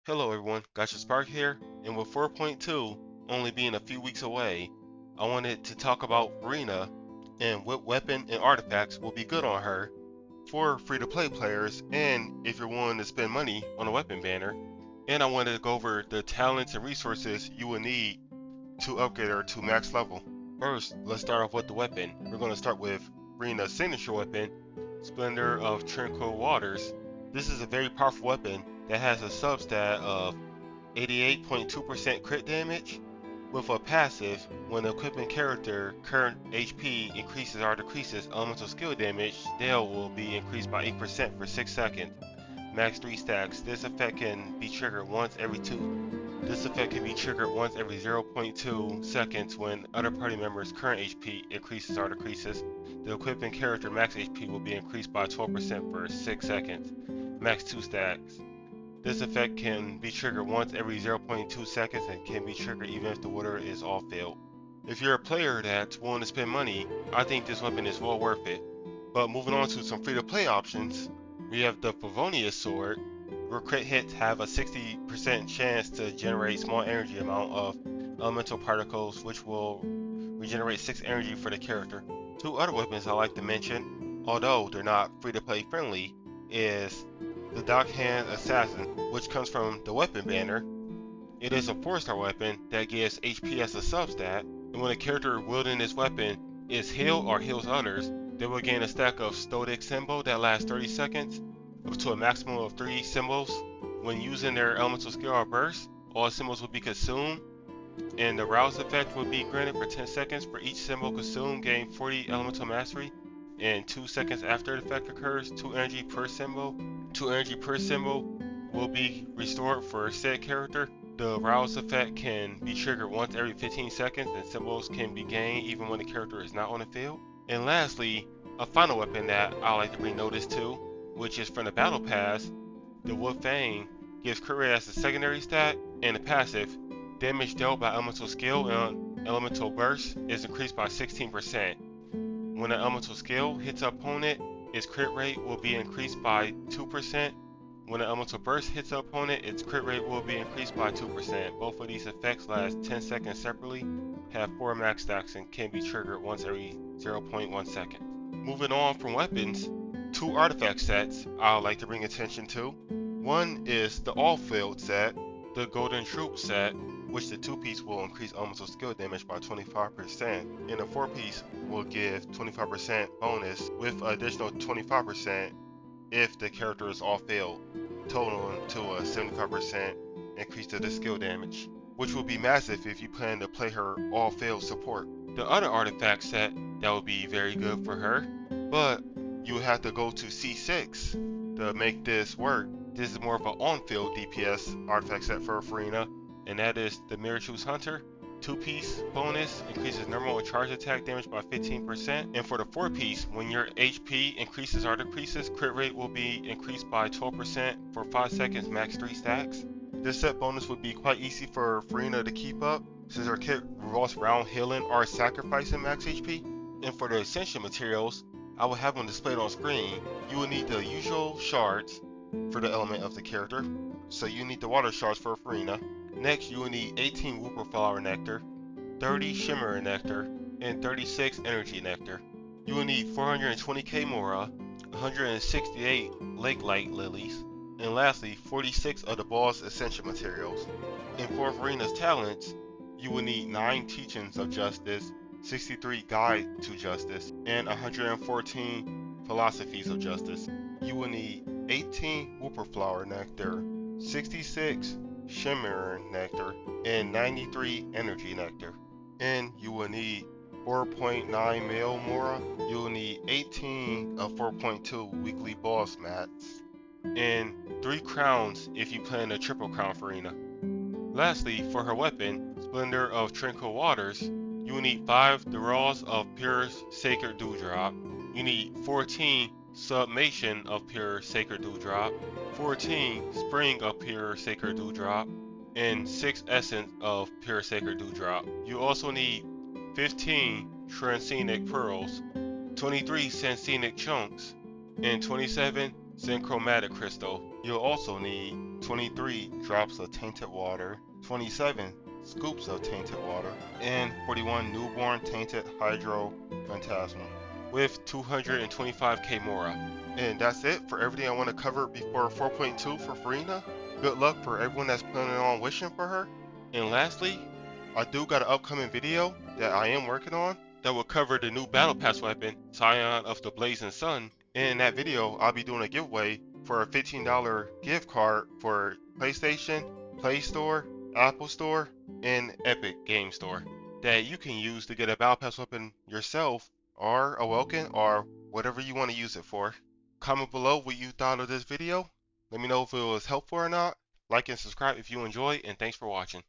Hello everyone, Gotcha Spark here, and with 4.2 only being a few weeks away, I wanted to talk about Furina and what weapon and artifacts will be good on her for free-to-play players and if you're willing to spend money on a weapon banner. And I wanted to go over the talents and resources you will need to upgrade her to max level. First, let's start off with the weapon. We're going to start with Furina's signature weapon, Splendor of Tranquil Waters. This is a very powerful weapon that has a substat of 88.2% crit damage. With a passive, when equipping character current HP increases or decreases elemental skill damage, Dale will be increased by 8% for 6 seconds. Max 3 stacks. This effect can be triggered once every 0.2 seconds when other party members' current HP increases or decreases. The equipping character max HP will be increased by 12% for 6 seconds. Max 2 stacks. This effect can be triggered once every 0.2 seconds and can be triggered even if the water is all filled. If you're a player that's willing to spend money, I think this weapon is well worth it. But moving on to some free-to-play options, we have the Favonius Sword, where crit hits have a 60% chance to generate small energy amount of elemental particles, which will regenerate 6 energy for the character. Two other weapons I like to mention, although they're not free-to-play friendly, is the Dockhand Assassin, which comes from the weapon banner. It is a 4-star weapon that gives HP as a substat, and when a character wielding this weapon is healed or heals others, they will gain a stack of Stoic Symbol that lasts 30 seconds, up to a maximum of 3 symbols. When using their elemental skill or burst, all symbols will be consumed, and the Rouse effect will be granted for 10 seconds for each symbol consumed, gain 40 elemental mastery, and 2 seconds after the effect occurs, 2 energy per symbol. 2 energy per symbol will be restored for said character. The Rouse effect can be triggered once every 15 seconds and symbols can be gained even when the character is not on the field. And lastly, a final weapon that I like to bring notice to, which is from the Battle Pass, the Wood Fang gives crit rate as a secondary stat, and the passive, damage dealt by elemental skill and elemental burst is increased by 16%. When an elemental skill hits an opponent, its crit rate will be increased by 2%. When an elemental burst hits an opponent, its crit rate will be increased by 2%. Both of these effects last 10 seconds separately, have 4 max stacks, and can be triggered once every 0.1 second. Moving on from weapons, 2 artifact sets I would like to bring attention to. One is the All-Field set, the Golden Troop set, which the 2-piece will increase elemental skill damage by 25%, and the 4-piece will give 25% bonus with additional 25% if the character is all-failed, totaling to a 75% increase to the skill damage, which will be massive if you plan to play her all-failed support. The other artifact set that will be very good for her, but you will have to go to C6 to make this work. This is more of an on-field DPS artifact set for Furina, and that is the Mirachu's Hunter. 2-piece bonus increases normal and charge attack damage by 15%, and for the 4-piece, when your HP increases or decreases, crit rate will be increased by 12% for 5 seconds, max 3 stacks. This set bonus would be quite easy for Furina to keep up, since her kit revolves around healing or sacrificing max HP. And for the Ascension materials, I will have them displayed on screen. You will need the usual shards for the element of the character, so you need the water shards for Furina. Next, you will need 18 Whooper Flower Nectar, 30 Shimmer Nectar, and 36 Energy Nectar. You will need 420k Mora, 168 Lake Light Lilies, and lastly 46 of the Boss Ascension materials. And for Furina's talents, you will need 9 Teachings of Justice, 63 Guide to Justice, and 114 Philosophies of Justice. You will need 18 Whooper Flower Nectar, 66 Shimmer Nectar, and 93 Energy Nectar. And you will need 4.9 mil Mora. You will need 18 of 4.2 weekly boss mats, and 3 crowns if you plan a triple crown Furina. Lastly, for her weapon, Splendor of Tranquil Waters, you will need 5 Durals of Pure Sacred Dewdrop. You need 14 Submation of Pure Sacred Dewdrop, 14 Spring of Pure Sacred Dewdrop, and 6 Essence of Pure Sacred Dewdrop. You also need 15 Transcenic Pearls, 23 Sancenic Chunks, and 27 Synchromatic Crystal. You'll also need 23 drops of tainted water, 27 scoops of tainted water, and 41 newborn tainted hydro phantasmal with 225k Mora. And that's it for everything I want to cover before 4.2 for Furina. Good luck for everyone that's planning on wishing for her. And lastly, I do got an upcoming video that I am working on that will cover the new Battle Pass weapon, Scion of the Blazing Sun. And in that video, I'll be doing a giveaway for a $15 gift card for PlayStation, Play Store, Apple Store, and Epic Game Store that you can use to get a Battle Pass weapon yourself or a Welkin or whatever you want to use it for. Comment below what you thought of this video. Let me know if it was helpful or not. Like and subscribe if you enjoyed, and thanks for watching.